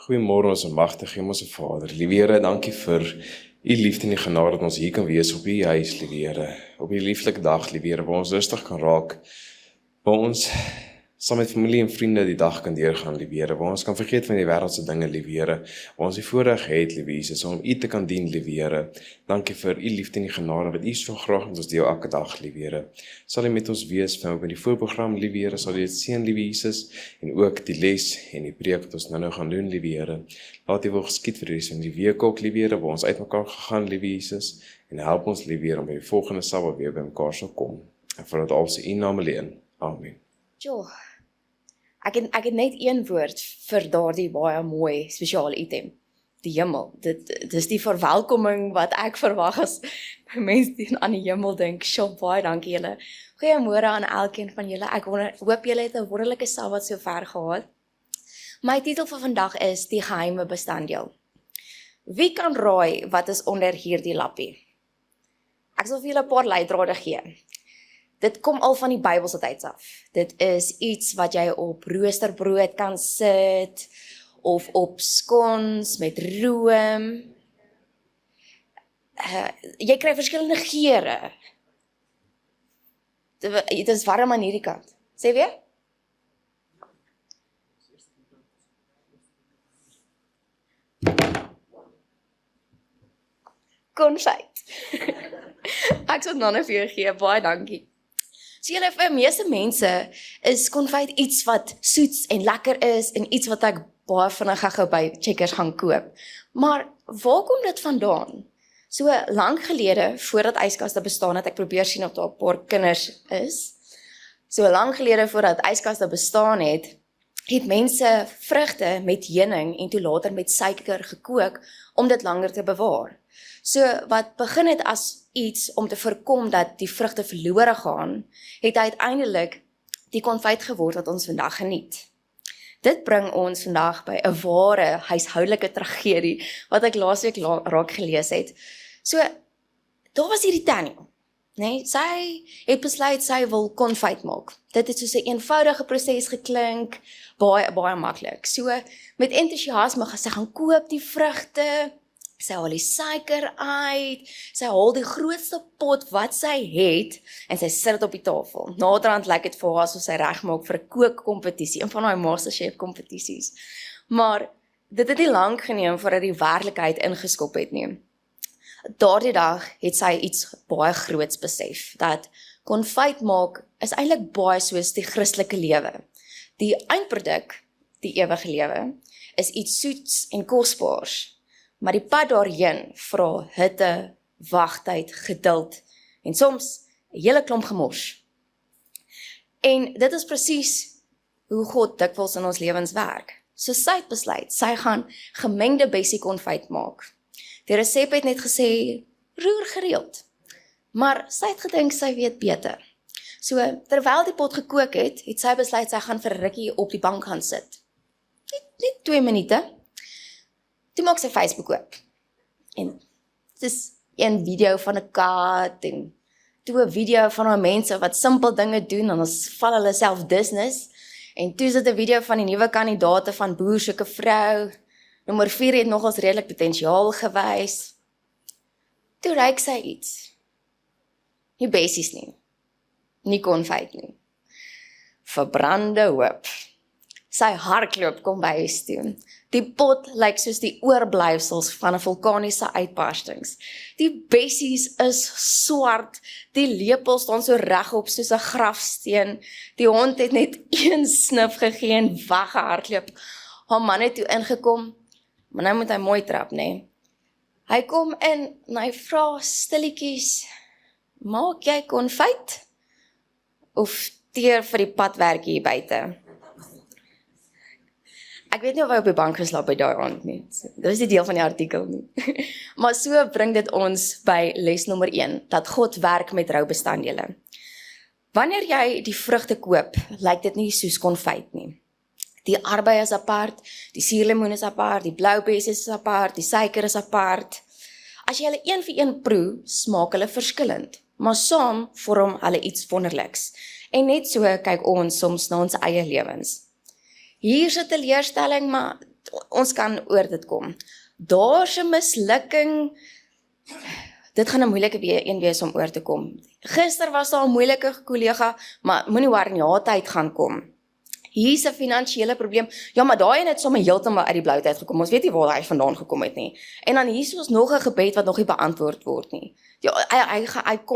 Goeiemôre ons magtige Hemelse Vader. Liewe Here, dankie vir U liefde en U genade dat ons hier kan wees op U huis, liewe Here. Op U lieflike dag, liewe Here, waar ons rustig kan raak. Waar ons saam met familie en vriende die dag kan deurgaan, liewe Here. Waar ons kan vergeet van die wêreldse dinge, liewe Here. Waar ons die voorreg het, liewe Jesus, om U te kan dien, liewe Here. Dankie vir U liefde en U genade wat U so graag met ons deel elke dag, liewe Here. Sal U met ons wees vanaf in die voorprogram, liewe Here, sal U dit seën, liewe Jesus, en ook die les en die preek wat ons nou gaan doen, liewe Here. Laat U wil geskied vir die res van die week ook, liewe Here, waar ons uitmekaar gegaan, liewe Jesus, en help ons, liewe Here, om by die volgende Sabbat weer by mekaar sal kom. En vir dit alles in U naam alleen. Amen. Jo, ek het net een woord vir daardie baie mooi spesiale item. Die hemel. Dit is die verwelkoming wat ek verwag as mense aan die hemel dink. Sjoe, baie dankie julle. Goeiemôre aan elkeen van julle. Ek hoop julle het 'n wonderlike Sabbat sover gehad. My titel vir vandag is die geheime bestanddeel. Wie kan raai wat is onder hierdie lappie? Ek sal vir julle 'n paar leidrade gee. Dit kom al van die Bybelse tyds af. Dit is iets wat jy op roosterbrood kan sit, of op skons met room. Jy kry verskillende geure. Dit is warm aan hierdie kant. Sê weer? Konfyt. Ek sal nou vir jou gee, baie dankie. So julle, vir meeste mense is konfyt iets wat soets en lekker is en iets wat ek baie vinnig gou by Checkers gaan koop. Maar waar kom dit vandaan? So lank gelede, voordat yskaste bestaan het, ek probeer sien of daar 'n paar kinders is. So lank gelede voordat yskaste bestaan het mense vrugte met heuning en toe later met suiker gekook om dit langer te bewaar. So wat begin het as iets om te voorkom dat die vrugte verlore gaan, het uiteindelik die konfyt geword wat ons vandag geniet. Dit bring ons vandag by 'n ware huishoudelike tragedie wat ek laasweek raak gelees het. So, daar was hierdie tannie, nee, sy het besluit sy wil konfyt maak. Dit het soos 'n eenvoudige proses geklink, baie maklik. So, met entoesiasme sy gaan koop die vrugte, sy haal die suiker uit, sy haal die grootste pot wat sy het, en sy sit dit op die tafel. Naderhand lyk dit vir haar asof sy regmaak vir 'n kookkompetisie, een van daai MasterChef kompetisies. Maar dit het nie lank geneem voordat die werklikheid ingeskop het nie. Daardie dag het sy iets baie groots besef, dat konfyt maak is eintlik baie soos die Christelike lewe. Die eindproduk, die ewige lewe, is iets soets en kosbaars. Maar die pad daarheen vra hitte, wagtyd, geduld en soms 'n hele klomp gemors. En dit is presies hoe God dikwels in ons lewens werk. So sy het besluit, sy gaan gemengde bessie konfyt maak. Die resep het net gesê, roer gereeld. Maar sy het gedink sy weet beter. So terwyl die pot gekook het sy besluit sy gaan vir 'n rukkie op die bank gaan sit. Net 2 minute. Toe maak sy Facebook oop. En dit is 'n video van 'n kat en toe 'n video van haar mense wat simpel dinge doen en ons val hulle self business. En toe is dit 'n video van die nuwe kandidaate van boer soeke vrou. Nommer 4 het nogals redelik potensiaal gewys. Toe ruik sy iets. Nie bessies nie konfyt nie. Verbrande hoop. Sy hardloop kom by huis toe. Die pot lyk soos die oorblyfsels van 'n vulkaniese uitbarstings. Die bessies is swart, die lepel staan so regop soos 'n grafsteen. Die hond het net een snif gegee en weggehardloop. Haar man het toe ingekom, maar nou moet hy mooi trap, nee. Hy kom in en hy vra stilletjies, maak jy konfyt? Of teer vir die padwerk hier buite? Ek weet nie of hy op die bank geslaap by daai aand nie. Dit is nie deel van die artikel nie. Maar so bring dit ons by les nommer 1, dat God werk met rou bestanddele. Wanneer jy die vrugte koop, lyk dit nie soos konfyt nie. Die arbei is apart, die suurlemoen is apart, die bloubes is apart, die suiker is apart. As jy hulle een vir een proe, smaak hulle verskillend, maar saam vorm hulle iets wonderliks. En net so kyk ons soms na ons eie lewens. Hier is 'n teleurstelling, maar Ons kan oor dit kom. Daar's 'n mislukking. Dit gaan 'n moeilike een wees om oor te kom. Gister was daar 'n moeilike kollega, maar moenie worry nie, haar tyd gaan kom. Hier's 'n finansiële probleem. Ja, maar daai een het sommer heeltemal uit die blou uit gekom. Ons weet nie waar hy vandaan gekom het nie. En dan hier's ons nog 'n gebed wat nog nie beantwoord word nie. Ja,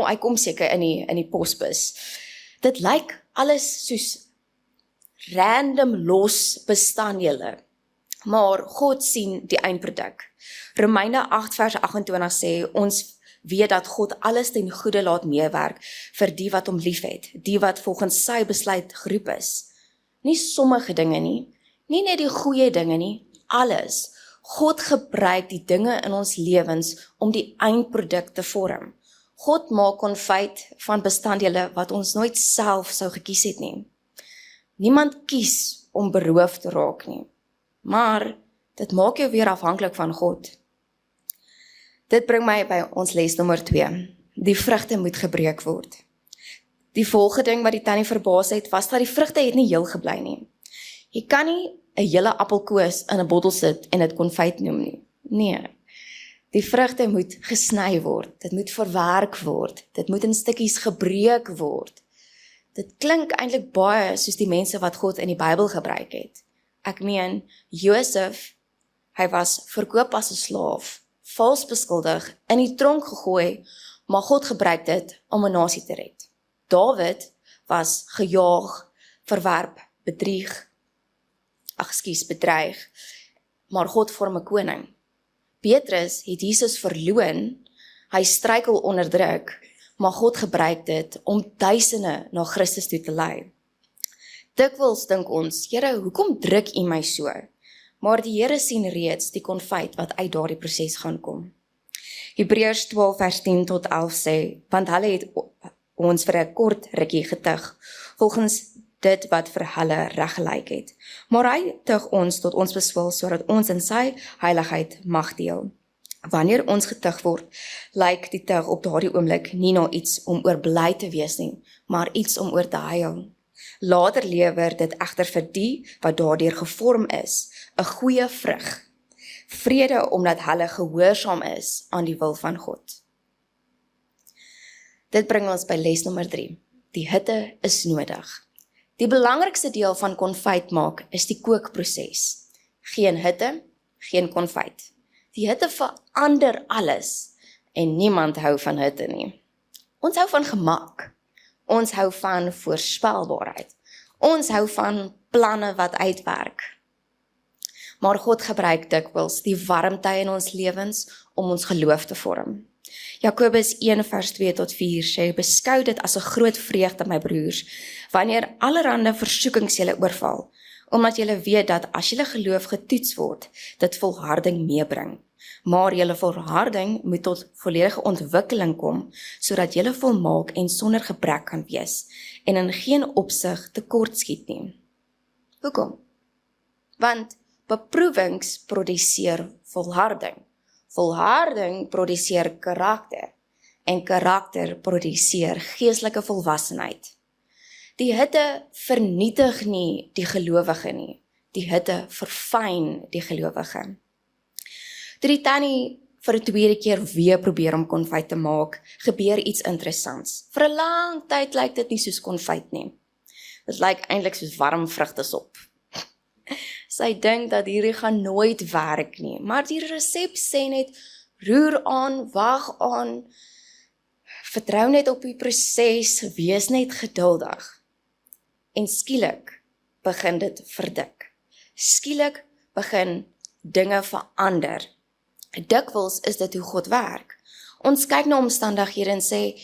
hy kom seker in die posbus. Dit lyk alles soos random los bestanddele. Maar God sien die eindproduk. Romeine 8 vers 28 sê, ons weet dat God alles ten goeie laat meewerk vir die wat hom liefhet, die wat volgens sy besluit geroep is. Nie sommige dinge nie net die goeie dinge nie, alles. God gebruik die dinge in ons lewens om die eindproduk te vorm. God maak konfyt van bestanddele wat ons nooit self sou gekies het nie. Niemand kies om beroof te raak nie, maar dit maak jou weer afhanklik van God. Dit bring my by ons les nommer 2. Die vrugte moet gebreek word. Die volgende ding wat die tannie verbaas het, was dat die vrugte het nie heel gebly nie. Jy kan nie 'n hele appelkoos in 'n bottel sit en dit konfyt noem nie. Nee. Die vrugte moet gesny word, dit moet verwerk word, dit moet in stukkies gebreek word. Dit klink eintlik baie soos die mense wat God in die Bybel gebruik het. Ek meen, Josef, hy was verkoop as 'n slaaf, vals beskuldig, in die tronk gegooi, maar God gebruik dit om 'n nasie te red. Dawid was gejaag, verwerp, bedreig, maar God vorm 'n koning. Petrus het Jesus verloon, hy struikel onder druk, maar God gebruik dit om duisende na Christus toe te lei. Dikwels dink ons, Here, hoekom druk U my so? Maar die Here sien reeds die konfyt wat uit daardie proses gaan kom. Hebreërs 12 vers 10 tot 11 sê, want hulle het ons vir 'n kort rukkie getug, volgens dit wat vir hulle reg gelyk het. Maar hy tug ons tot ons beswil, sodat ons in sy heiligheid mag deel. Wanneer ons getug word, lyk die tug op daardie oomblik nie na iets om oor bly te wees nie, maar iets om oor te huil. Later lewer dit egter vir die wat daardeur gevorm is, 'n goeie vrug. Vrede omdat hulle gehoorsaam is aan die wil van God. Dit bring ons by les nommer 3. Die hitte is nodig. Die belangrikste deel van konfyt maak is die kookproses. Geen hitte, geen konfyt. Die hitte verander alles en niemand hou van hitte nie. Ons hou van gemak. Ons hou van voorspelbaarheid. Ons hou van planne wat uitwerk. Maar God gebruik dikwels die warmte in ons lewens om ons geloof te vorm. Jakobus 1 vers 2 tot 4 sê, beskou dit as 'n groot vreugde, my broers, wanneer allerhande versoekings julle oorval, omdat julle weet dat as julle geloof getoets word, dit volharding meebring. Maar julle volharding moet tot volledige ontwikkeling kom, sodat julle volmaak en sonder gebrek kan wees, en in geen opsig tekortskiet nie. Hoekom? Want beproewings produseer volharding. Volharding produseer karakter en karakter produseer geestelike volwassenheid. Die hitte vernietig nie die gelowige nie, die hitte verfyn die gelowige. Toe die tannie vir 'n tweede keer weer probeer om konfyt te maak, gebeur iets interessants. Vir 'n lang tyd lyk dit nie soos konfyt nie. Dit lyk eintlik soos warm vrugtesop. Sy dink dat hierdie gaan nooit werk nie, maar die resep sê net, roer aan, wag aan, vertrou net op die proses, wees net geduldig. En skielik begin dit verdik. Skielik begin dinge verander. Dikwels is dit hoe God werk. Ons kyk na omstandighede en sê,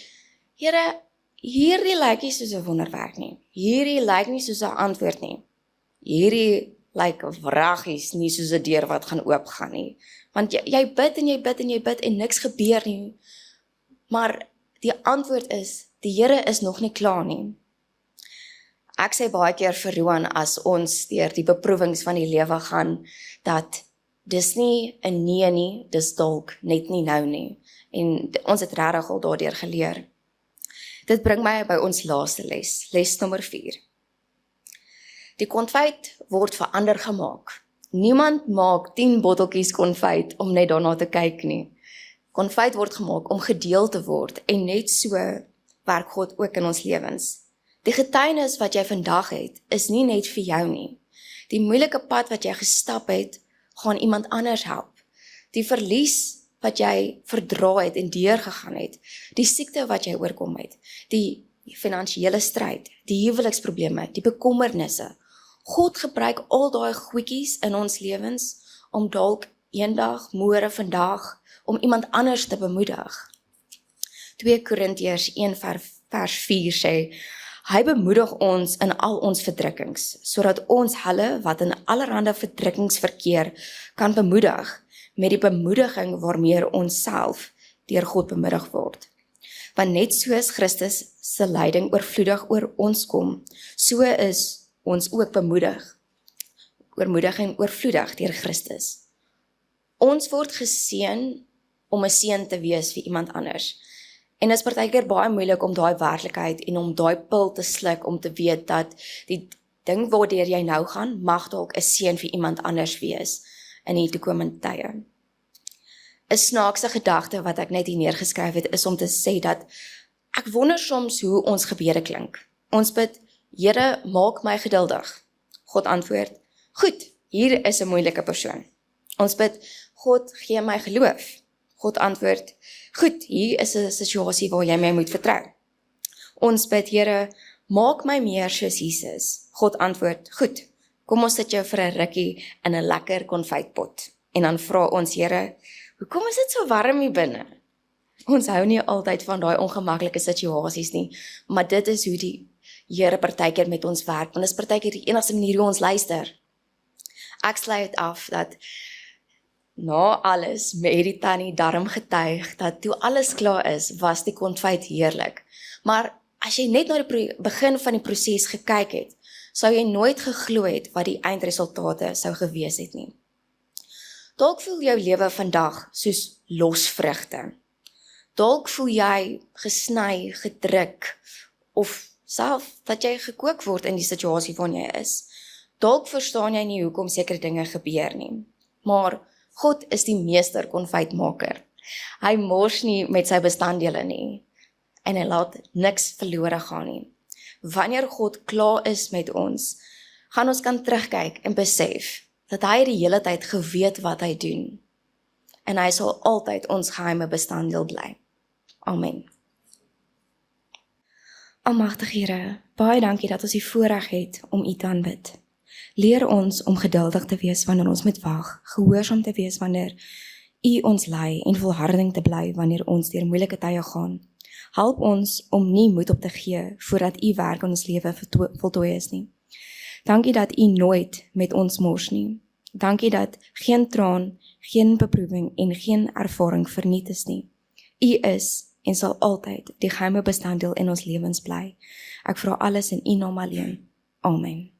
Here, hierdie lyk nie soos 'n wonderwerk nie. Hierdie lyk nie soos 'n antwoord nie. Hierdie lyk wraggies nie soos 'n deur wat gaan oopgaan nie. Want jy bid en jy bid en jy bid en niks gebeur nie. Maar die antwoord is, die Here is nog nie klaar nie. Ek sê baie keer vir Roan as ons deur die beproewings van die lewe gaan, dat dis nie 'n nee nie, dis dalk net nie nou nie. En ons het regtig al daardeur geleer. Dit bring my by ons laaste les, les nommer 4. Die konfyt word verander gemaak. Niemand maak 10 botteltjies konfyt om net daarna te kyk nie. Konfyt word gemaak om gedeel te word en net so werk God ook in ons lewens. Die getuienis wat jy vandag het, is nie net vir jou nie. Die moeilike pad wat jy gestap het, gaan iemand anders help. Die verlies wat jy verdra het en deurgegaan het, die siekte wat jy oorkom het, die finansiële stryd, die huweliksprobleme, die bekommernisse. God gebruik al daai goedjies in ons lewens om dalk eendag, môre, vandag, om iemand anders te bemoedig. 2 Korintiërs 1 vers 4 sê, hy bemoedig ons in al ons verdrukkings, sodat ons hulle wat in allerhande verdrukkings verkeer, kan bemoedig met die bemoediging waarmee ons self deur God bemoedig word. Want net soos Christus se lyding oorvloedig oor ons kom, so is ons ook oormoedig en oorvloedig deur Christus. Ons word geseën om 'n seën te wees vir iemand anders. En dit is partykeer baie moeilik om daai werklikheid en om daai pil te sluk om te weet dat die ding waardeur jy nou gaan, mag dalk 'n seën vir iemand anders wees in die toekomende tye. 'n Snaakse gedagte wat ek net hier neergeskryf het, is om te sê dat ek wonder soms hoe ons gebede klink. Ons bid, Here, maak my geduldig. God antwoord, goed, hier is 'n moeilike persoon. Ons bid, God, gee my geloof. God antwoord, goed, hier is 'n situasie waar jy my moet vertrou. Ons bid, Here, maak my meer soos Jesus. God antwoord, goed, kom ons sit jou vir 'n rukkie in 'n lekker konfytpot. En dan vra ons, Here, hoekom is dit so warm hier binne? Ons hou nie altyd van daai ongemaklike situasies nie, maar dit is hoe die Here partykeer met ons werk, want dit is partykeer die enigste manier hoe ons luister. Ek sluit af dat na alles met die tannie darm getuig, dat toe alles klaar is, was die konfyt heerlik. Maar as jy net na die begin van die proses gekyk het, sou jy nooit geglo het wat die eindresultate sou gewees het nie. Dalk voel jou lewe vandag soos los vrugte. Dalk voel jy gesny, gedruk, of self dat jy gekook word in die situasie waarin jy is. Dalk verstaan jy nie hoekom sekere dinge gebeur nie. Maar God is die meester konfytmaker. Hy mors nie met sy bestanddele nie. En hy laat niks verlore gaan nie. Wanneer God klaar is met ons, gaan ons kan terugkyk en besef dat hy die hele tyd geweet wat hy doen. En hy sal altyd ons geheime bestanddeel bly. Amen. Almagtige Here, baie dankie dat ons die voorreg het om U te aanbid. Leer ons om geduldig te wees wanneer ons moet wag, gehoorsaam te wees wanneer U ons lei en volharding te bly wanneer ons deur moeilike tye gaan. Help ons om nie moed op te gee voordat U werk in ons lewe voltooi is nie. Dankie dat U nooit met ons mors nie. Dankie dat geen traan, geen beproewing en geen ervaring verniet is nie. U is en sal altyd die geheime bestanddeel in ons lewens bly. Ek vra alles in U naam alleen. Amen.